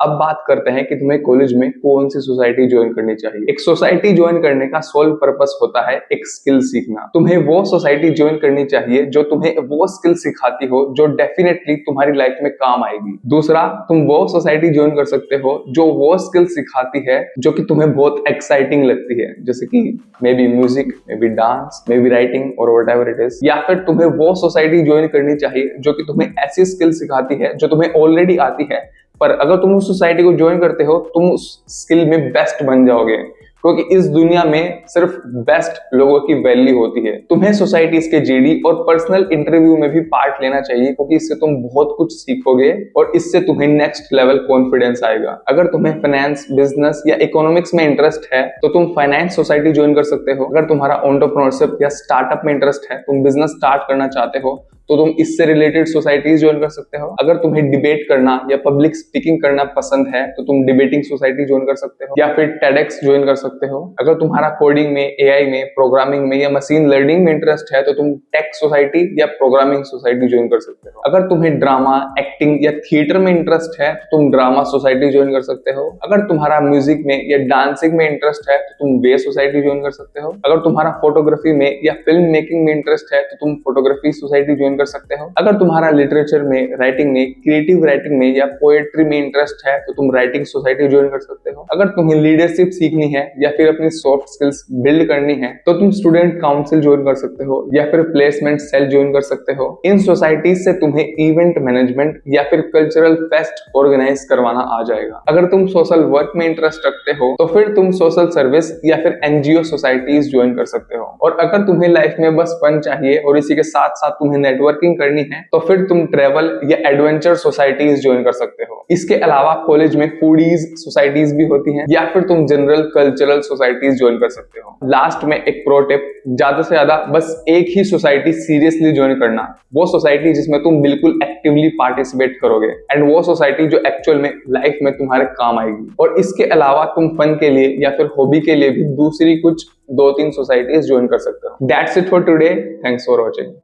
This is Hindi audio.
अब बात करते हैं कि तुम्हें कॉलेज में कौन सी सोसाइटी ज्वाइन करनी चाहिए। एक सोसाइटी ज्वाइन करने का सोल पर्पस होता है एक स्किल सीखना। तुम्हें वो सोसाइटी ज्वाइन करनी चाहिए जो तुम्हें वो स्किल सिखाती हो जो डेफिनेटली तुम्हारी लाइफ में काम आएगी। दूसरा, तुम वो सोसाइटी ज्वाइन कर सकते हो जो वो स्किल सिखाती है जो कि तुम्हें बहुत एक्साइटिंग लगती है, जैसे कि may be music, may be dance, may be writing और व्हाटएवर इट इज। या फिर तुम्हें वो सोसाइटी ज्वाइन करनी चाहिए जो कि तुम्हें ऐसी स्किल सिखाती है जो तुम्हें ऑलरेडी आती है, पर अगर तुम उस सोसाइटी को ज्वाइन करते हो तुम उस स्किल में बेस्ट बन जाओगे, क्योंकि इस दुनिया में सिर्फ बेस्ट लोगों की वैल्यू होती है। तुम्हें सोसाइटीज के जीडी और पर्सनल इंटरव्यू में भी पार्ट लेना चाहिए, क्योंकि इससे तुम बहुत कुछ सीखोगे और इससे तुम्हें नेक्स्ट लेवल कॉन्फिडेंस आएगा। अगर तुम्हें फाइनेंस, बिजनेस या इकोनॉमिक्स में इंटरेस्ट है तो तुम फाइनेंस सोसाइटी ज्वाइन कर सकते हो। अगर तुम्हारा एंटरप्रेन्योरशिप या स्टार्टअप में इंटरेस्ट है, तुम बिजनेस स्टार्ट करना चाहते हो, तो तुम इससे रिलेटेड सोसाइटीज ज्वाइन कर सकते हो। अगर तुम्हें डिबेट करना या पब्लिक स्पीकिंग करना पसंद है तो तुम डिबेटिंग सोसाइटी ज्वाइन कर सकते हो, या फिर टेडेक्स ज्वाइन कर सकते हो। अगर तुम्हारा कोडिंग में, एआई में, प्रोग्रामिंग में या मशीन लर्निंग में इंटरेस्ट है तो तुम टेक सोसाइटी या प्रोग्रामिंग सोसाइटी ज्वाइन कर सकते हो। अगर तुम्हें ड्रामा, एक्टिंग या थिएटर में इंटरेस्ट है तो तुम ड्रामा सोसाइटी ज्वाइन कर सकते हो। अगर तुम्हारा म्यूजिक में या डांसिंग में इंटरेस्ट है तो तुम वे सोसाइटी ज्वाइन कर सकते हो। अगर तुम्हारा फोटोग्राफी में या फिल्म मेकिंग में इंटरेस्ट है तो तुम फोटोग्राफी सोसाइटी ज्वाइन कर सकते हो। अगर तुम्हारा लिटरेचर में, राइटिंग में, क्रिएटिव राइटिंग में या पोएट्री में इंटरेस्ट है तो तुम राइटिंग सोसाइटी ज्वाइन कर सकते हो। अगर तुम्हें लीडरशिप सीखनी है या फिर अपनी सॉफ्ट स्किल्स बिल्ड करनी है तो तुम स्टूडेंट काउंसिल ज्वाइन कर सकते हो या फिर प्लेसमेंट सेल ज्वाइन कर सकते हो। इन सोसाइटीज से तुम्हें इवेंट मैनेजमेंट या फिर कल्चरल फेस्ट ऑर्गेनाइज करवाना आ जाएगा। अगर तुम सोशल वर्क में इंटरेस्ट रखते हो तो फिर तुम सोशल सर्विस या फिर एनजीओ सोसाइटीज ज्वाइन कर सकते हो। और अगर तुम्हें लाइफ में बस फन चाहिए और इसी के साथ साथ तुम्हें नेटवर्किंग करनी है तो फिर तुम ट्रेवल या एडवेंचर सोसाइटीज ज्वाइन कर सकते हो। इसके अलावा कॉलेज में फूडीज सोसाइटीज भी होती हैं, या फिर तुम जनरल कल्चरल सोसाइटीज ज्वाइन कर सकते हो। लास्ट में एक प्रो टिप, ज्यादा से ज्यादा बस एक ही सोसाइटी सीरियसली ज्वाइन करना, वो सोसाइटी जिसमें तुम बिल्कुल एक्टिवली पार्टिसिपेट करोगे, एंड वो सोसाइटी जो एक्चुअल में लाइफ में तुम्हारे काम आएगी। और इसके अलावा तुम फन के लिए या फिर हॉबी के लिए भी दूसरी कुछ 2-3 सोसाइटीज ज्वाइन कर सकते हो। That's it for today, thanks for watching.